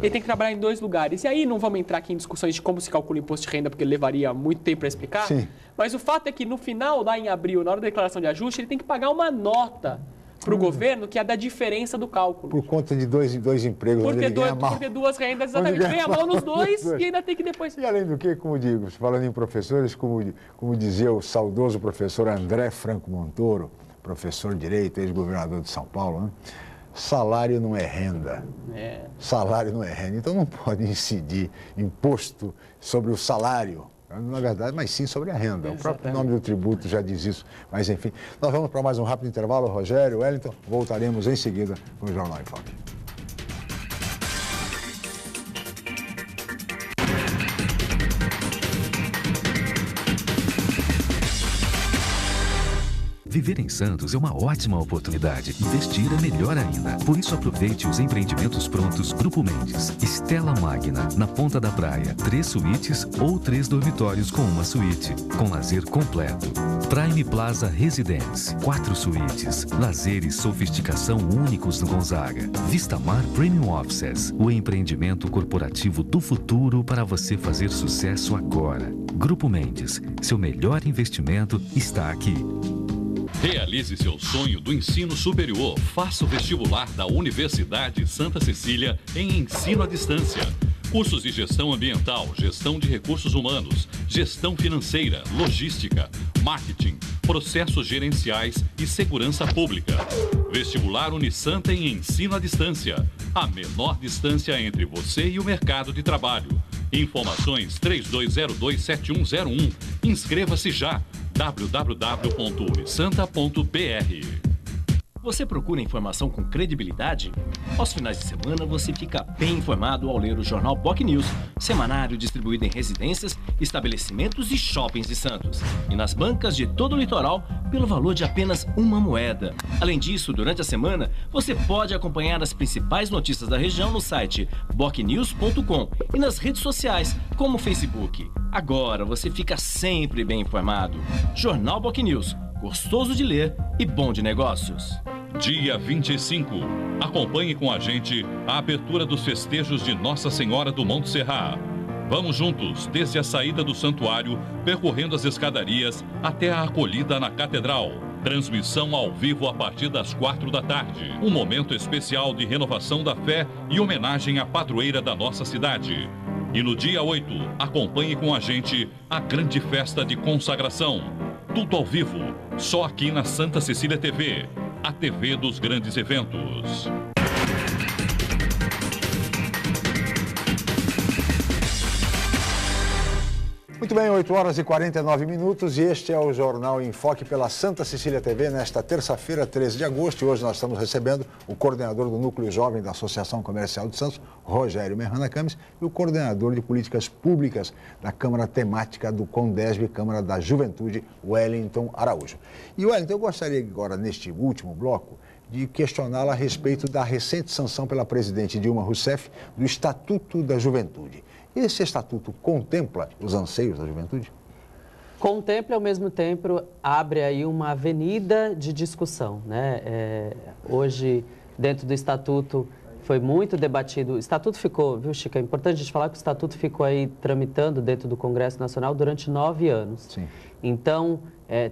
ele tem que trabalhar em 2 lugares. E aí não vamos entrar aqui em discussões de como se calcula o imposto de renda, porque levaria muito tempo para explicar. Sim. Mas o fato é que no final, lá em abril, na hora da declaração de ajuste, ele tem que pagar uma nota para o governo que é da diferença do cálculo. Por conta de dois empregos, porque, onde ele ganha mal. Porque 2 rendas, exatamente, ganha mal nos 2 e ainda tem que depois... E além do que, como digo, falando em professores, como dizia o saudoso professor André Franco Montoro, professor de Direito, ex-governador de São Paulo, né? Salário não é renda. Salário não é renda. Então não pode incidir imposto sobre o salário, na verdade, mas sim sobre a renda. Exatamente. O próprio nome do tributo já diz isso. Mas enfim, nós vamos para mais um rápido intervalo. Rogério, Wellington, voltaremos em seguida com o Jornal em Foque. Viver em Santos é uma ótima oportunidade. Investir é melhor ainda. Por isso, aproveite os empreendimentos prontos Grupo Mendes. Stella Magna, na Ponta da Praia. 3 suítes ou 3 dormitórios com uma suíte. Com lazer completo. Prime Plaza Residence. 4 suítes. Lazer e sofisticação únicos no Gonzaga. Vistamar Premium Offices. O empreendimento corporativo do futuro para você fazer sucesso agora. Grupo Mendes. Seu melhor investimento está aqui. Realize seu sonho do ensino superior. Faça o vestibular da Universidade Santa Cecília em ensino à distância. Cursos de gestão ambiental, gestão de recursos humanos, gestão financeira, logística, marketing, processos gerenciais e segurança pública. Vestibular Unisanta em ensino à distância. A menor distância entre você e o mercado de trabalho. Informações 3202-7101. Inscreva-se já. www.unisanta.br. Você procura informação com credibilidade? Aos finais de semana você fica bem informado ao ler o jornal POC News, semanário distribuído em residências, estabelecimentos e shoppings de Santos. E nas bancas de todo o litoral, pelo valor de apenas uma moeda. Além disso, durante a semana, você pode acompanhar as principais notícias da região no site bocnews.com e nas redes sociais, como o Facebook. Agora você fica sempre bem informado. Jornal POC News, gostoso de ler e bom de negócios. Dia 25. Acompanhe com a gente a abertura dos festejos de Nossa Senhora do Monte Serra. Vamos juntos, desde a saída do santuário, percorrendo as escadarias até a acolhida na Catedral. Transmissão ao vivo a partir das 4 da tarde. Um momento especial de renovação da fé e homenagem à padroeira da nossa cidade. E no dia 8, acompanhe com a gente a grande festa de consagração. Tudo ao vivo, só aqui na Santa Cecília TV, a TV dos grandes eventos. Muito bem, 8 horas e 49 minutos e este é o Jornal em Foque pela Santa Cecília TV nesta terça-feira, 13 de agosto. E hoje nós estamos recebendo o coordenador do Núcleo Jovem da Associação Comercial de Santos, Rogério Merrana Cames, e o coordenador de Políticas Públicas da Câmara Temática do Condesb, Câmara da Juventude, Wellington Araújo. E Wellington, eu gostaria agora, neste último bloco, de questioná-lo a respeito da recente sanção pela presidente Dilma Rousseff do Estatuto da Juventude. Esse estatuto contempla os anseios da juventude? Contempla e, ao mesmo tempo, abre aí uma avenida de discussão, né? Hoje, dentro do estatuto, foi muito debatido. O estatuto ficou, viu, Chico? É importante a gente falar que o estatuto ficou aí tramitando dentro do Congresso Nacional durante 9 anos. Sim. Então,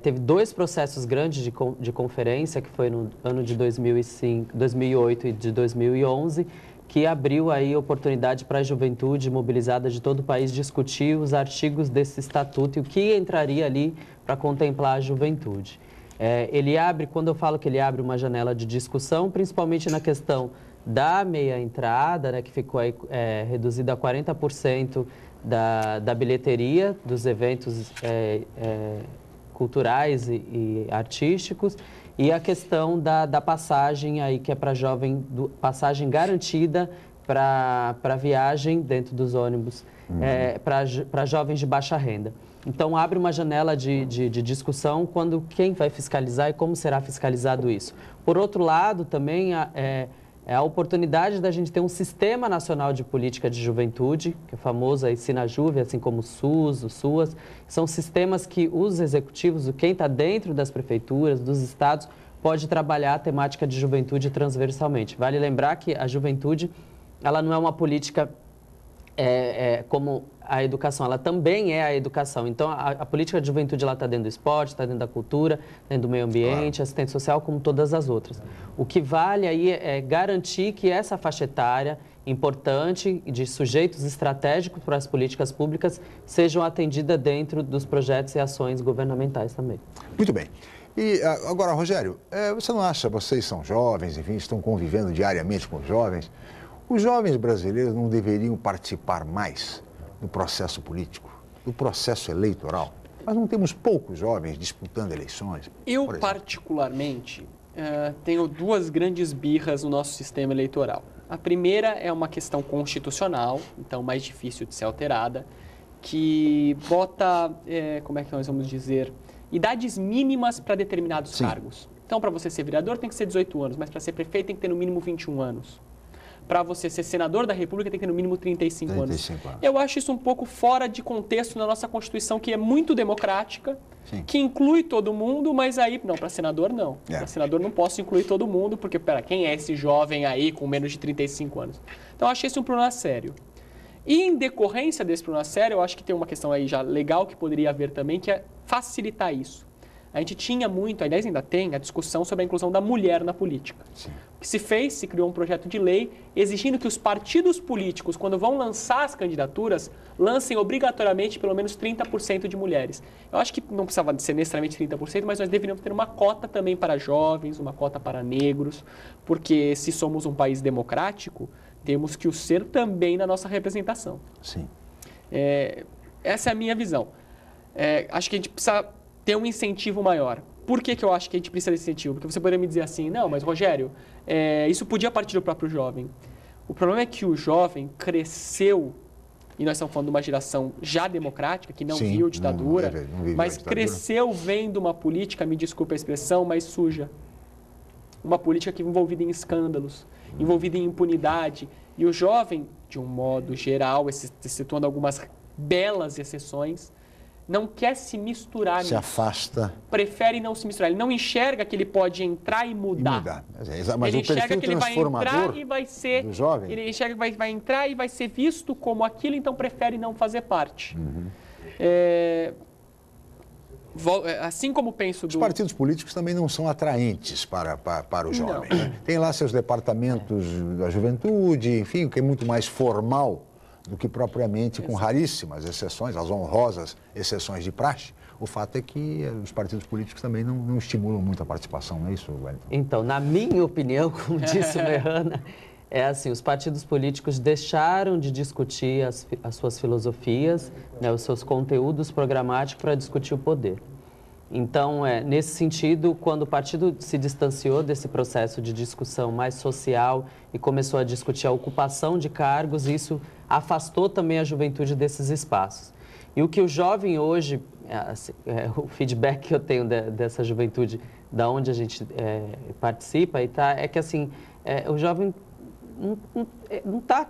teve 2 processos grandes de conferência, que foi no ano de 2008 e de 2011, que abriu aí oportunidade para a juventude mobilizada de todo o país discutir os artigos desse estatuto e o que entraria ali para contemplar a juventude. Ele abre, quando eu falo que ele abre uma janela de discussão, principalmente na questão da meia entrada, né, que ficou aí, reduzida a 40% da bilheteria dos eventos culturais e artísticos, e a questão da passagem aí, que é para jovem, passagem garantida para viagem dentro dos ônibus, para jovens de baixa renda. Então, abre uma janela de discussão quando quem vai fiscalizar e como será fiscalizado isso. Por outro lado, também é a oportunidade da gente ter um Sistema Nacional de Política de Juventude, que é o famoso aí SINAJUVE, assim como o SUS, o SUAS. São sistemas que os executivos, quem está dentro das prefeituras, dos estados, pode trabalhar a temática de juventude transversalmente. Vale lembrar que a juventude ela não é uma política como a educação, ela também é a educação. Então, a política de juventude está dentro do esporte, está dentro da cultura, dentro do meio ambiente, claro, assistência social, como todas as outras. O que vale aí é garantir que essa faixa etária importante, de sujeitos estratégicos para as políticas públicas, sejam atendidas dentro dos projetos e ações governamentais também. Muito bem. E agora, Rogério, você não acha, vocês são jovens, enfim, estão convivendo diariamente com os jovens, os jovens brasileiros não deveriam participar mais do processo político, do processo eleitoral? Nós não temos poucos jovens disputando eleições. Eu, particularmente, tenho duas grandes birras no nosso sistema eleitoral. A primeira é uma questão constitucional, então mais difícil de ser alterada, que bota, como é que nós vamos dizer, idades mínimas para determinados cargos. Então, para você ser vereador tem que ser 18 anos, mas para ser prefeito tem que ter no mínimo 21 anos. Para você ser senador da República tem que ter no mínimo 35 anos. Eu acho isso um pouco fora de contexto na nossa Constituição, que é muito democrática, que inclui todo mundo, mas aí, não, para senador não. Para senador não posso incluir todo mundo, porque, quem é esse jovem aí com menos de 35 anos? Então, eu acho esse um problema sério. E em decorrência desse problema sério, eu acho que tem uma questão aí já legal que poderia haver também, que é facilitar isso. A gente tinha muito, aliás ainda tem, a discussão sobre a inclusão da mulher na política. O que se fez, se criou um projeto de lei exigindo que os partidos políticos, quando vão lançar as candidaturas, lancem obrigatoriamente pelo menos 30% de mulheres. Eu acho que não precisava ser necessariamente 30%, mas nós deveríamos ter uma cota também para jovens, uma cota para negros, porque se somos um país democrático, temos que o ser também na nossa representação. Sim. Essa é a minha visão. Acho que a gente precisa ter um incentivo maior. Por que eu acho que a gente precisa desse incentivo? Porque você poderia me dizer assim, não, mas Rogério, isso podia partir do próprio jovem. O problema é que o jovem cresceu, e nós estamos falando de uma geração já democrática, que não viu ditadura, mas cresceu vendo uma política, me desculpe a expressão, mais suja. Uma política que envolvida em escândalos, envolvida em impunidade. E o jovem, de um modo geral, excetuando algumas belas exceções, não quer se misturar nisso. Se afasta. Prefere não se misturar. Ele não enxerga que ele pode entrar e mudar. Mas ele o perfil enxerga que ele vai entrar e vai ser... do jovem. Ele enxerga que vai entrar e vai ser visto como aquilo, então prefere não fazer parte. Assim como penso Os partidos políticos também não são atraentes para o jovem. Né? Tem lá seus departamentos da juventude, enfim, que é muito mais formal do que propriamente, com raríssimas exceções, as honrosas exceções de praxe. O fato é que os partidos políticos também não estimulam muito a participação, não é isso, Wellington? Então, na minha opinião, como disse o Merrana, é assim, os partidos políticos deixaram de discutir as suas filosofias, né, os seus conteúdos programáticos para discutir o poder. Então, nesse sentido, quando o partido se distanciou desse processo de discussão mais social e começou a discutir a ocupação de cargos, isso afastou também a juventude desses espaços. E o que o jovem hoje, o feedback que eu tenho dessa juventude, da onde a gente participa, é que assim, o jovem não está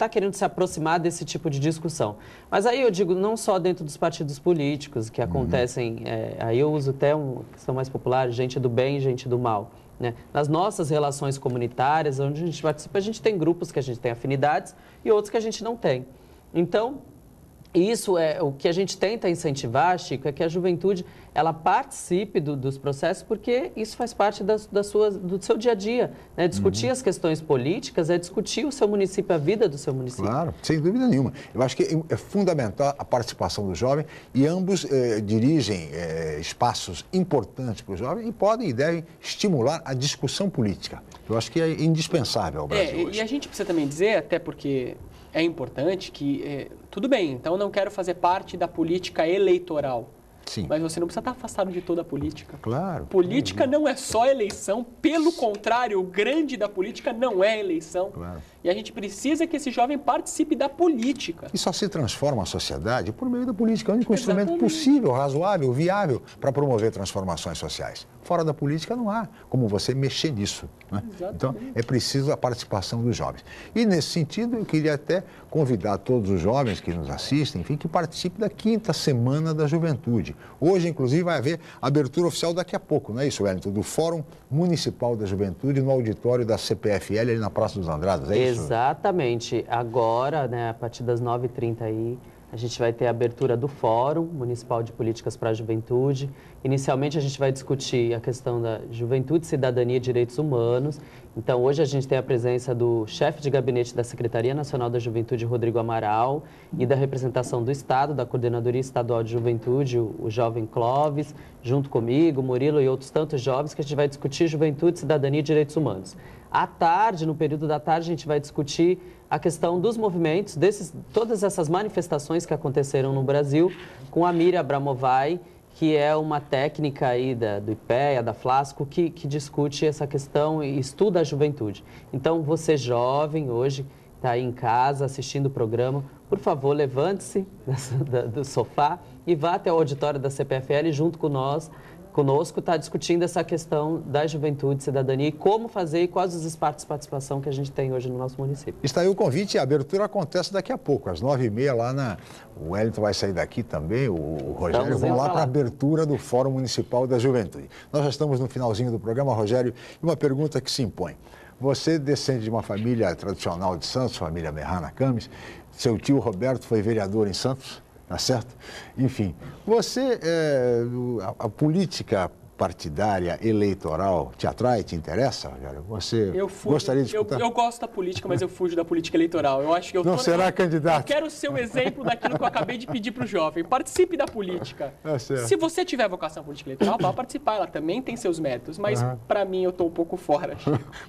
querendo se aproximar desse tipo de discussão. Mas aí eu digo, não só dentro dos partidos políticos que acontecem, aí eu uso até uma questão mais popular, gente do bem e gente do mal. Né? Nas nossas relações comunitárias, onde a gente participa, a gente tem grupos que a gente tem afinidades e outros que a gente não tem. Então, isso é o que a gente tenta incentivar, Chico, é que a juventude ela participe dos processos, porque isso faz parte do seu dia a dia. Né? Discutir as questões políticas é discutir o seu município, a vida do seu município. Claro, sem dúvida nenhuma. Eu acho que é fundamental a participação do jovem e ambos dirigem espaços importantes para o jovem e podem e devem estimular a discussão política. Eu acho que é indispensável ao Brasil hoje. E a gente precisa também dizer, até porque é importante que, tudo bem, então eu não quero fazer parte da política eleitoral. Sim. Mas você não precisa estar afastado de toda a política. Claro. Política não é só eleição, pelo contrário, o grande da política não é eleição. Claro. E a gente precisa que esse jovem participe da política. E só se transforma a sociedade por meio da política. É o único instrumento possível, razoável, viável para promover transformações sociais. Fora da política não há como você mexer nisso. Né? Então, é preciso a participação dos jovens. E, nesse sentido, eu queria até convidar todos os jovens que nos assistem, enfim, que participem da 5ª Semana da Juventude. Hoje, inclusive, vai haver abertura oficial daqui a pouco, não é isso, Wellington? Do Fórum Municipal da Juventude no auditório da CPFL, ali na Praça dos Andradas, é isso? Exatamente. Agora, né, a partir das 9h30 aí, a gente vai ter a abertura do Fórum Municipal de Políticas para a Juventude. Inicialmente, a gente vai discutir a questão da juventude, cidadania e direitos humanos. Então, hoje a gente tem a presença do chefe de gabinete da Secretaria Nacional da Juventude, Rodrigo Amaral, e da representação do Estado, da Coordenadoria Estadual de Juventude, o jovem Clóvis, junto comigo, Murilo e outros tantos jovens, que a gente vai discutir juventude, cidadania e direitos humanos. À tarde, no período da tarde, a gente vai discutir a questão dos movimentos, todas essas manifestações que aconteceram no Brasil, com a Miriam Abramovay, que é uma técnica aí do IPEA, da Flasco, que discute essa questão e estuda a juventude. Então, você jovem, hoje, está aí em casa assistindo o programa, por favor, levante-se do sofá e vá até o auditório da CPFL junto conosco, está discutindo essa questão da juventude, cidadania e como fazer e quais os espaços de participação que a gente tem hoje no nosso município. Está aí o convite, a abertura acontece daqui a pouco, às 9h30 lá O Wellington vai sair daqui também, o Rogério, vão lá para a abertura do Fórum Municipal da Juventude. Nós já estamos no finalzinho do programa, Rogério, e uma pergunta que se impõe. Você descende de uma família tradicional de Santos, família Merrana Camis, seu tio Roberto foi vereador em Santos, tá certo? Enfim, você, a política partidária, eleitoral, te atrai, te interessa, Rogério? Você gostaria de disputar? Eu gosto da política, mas eu fujo da política eleitoral. Eu acho que não será candidato. Eu quero ser um exemplo daquilo que eu acabei de pedir para o jovem. Participe da política. Se você tiver vocação política eleitoral, vá participar. Ela também tem seus métodos, mas para mim eu estou um pouco fora.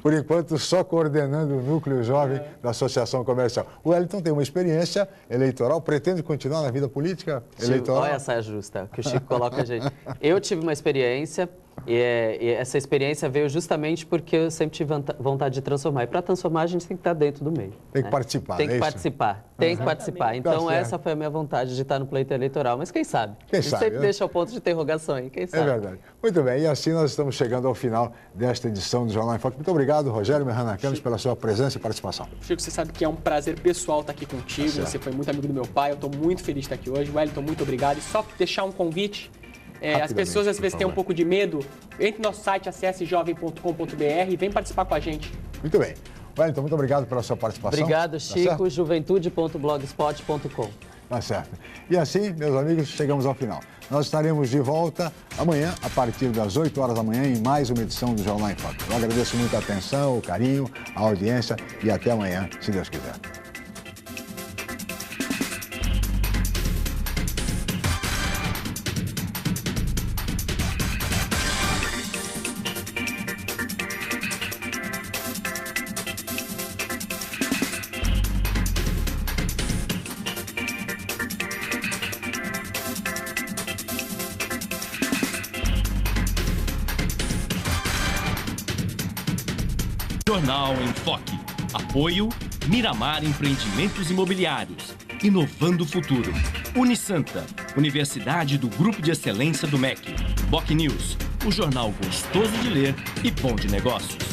Por enquanto, só coordenando o núcleo jovem da Associação Comercial. O Wellington tem uma experiência eleitoral, pretende continuar na vida política eleitoral? Olha essa justa que o Chico coloca a gente. Eu tive uma experiência e essa experiência veio justamente porque eu sempre tive vontade de transformar. E para transformar, a gente tem que estar dentro do meio. Tem que participar, Tem que participar, tem que participar. Então, essa foi a minha vontade de estar no pleito eleitoral. Mas quem sabe? Quem sabe? Sempre deixa o ponto de interrogação aí, quem sabe? É verdade. Muito bem, e assim nós estamos chegando ao final desta edição do Jornal em Foque. Muito obrigado, Rogério Merrana Camis, pela sua presença e participação. Chico, você sabe que é um prazer pessoal estar aqui contigo. Você foi muito amigo do meu pai, eu estou muito feliz de estar aqui hoje. Wellington, muito obrigado. E só deixar um convite. As pessoas às vezes têm um pouco de medo. Entre no nosso site, acesse jovem.com.br e vem participar com a gente. Muito bem. Wellington, muito obrigado pela sua participação. Obrigado, Chico. Tá juventude.blogspot.com. Tá certo. E assim, meus amigos, chegamos ao final. Nós estaremos de volta amanhã, a partir das 8 horas da manhã, em mais uma edição do Jornal em Foque. Eu agradeço muito a atenção, o carinho, a audiência e até amanhã, se Deus quiser. Jornal em Foque. Apoio Miramar Empreendimentos Imobiliários. Inovando o futuro. Unisanta, Universidade do Grupo de Excelência do MEC. BocNews, o jornal gostoso de ler e bom de negócios.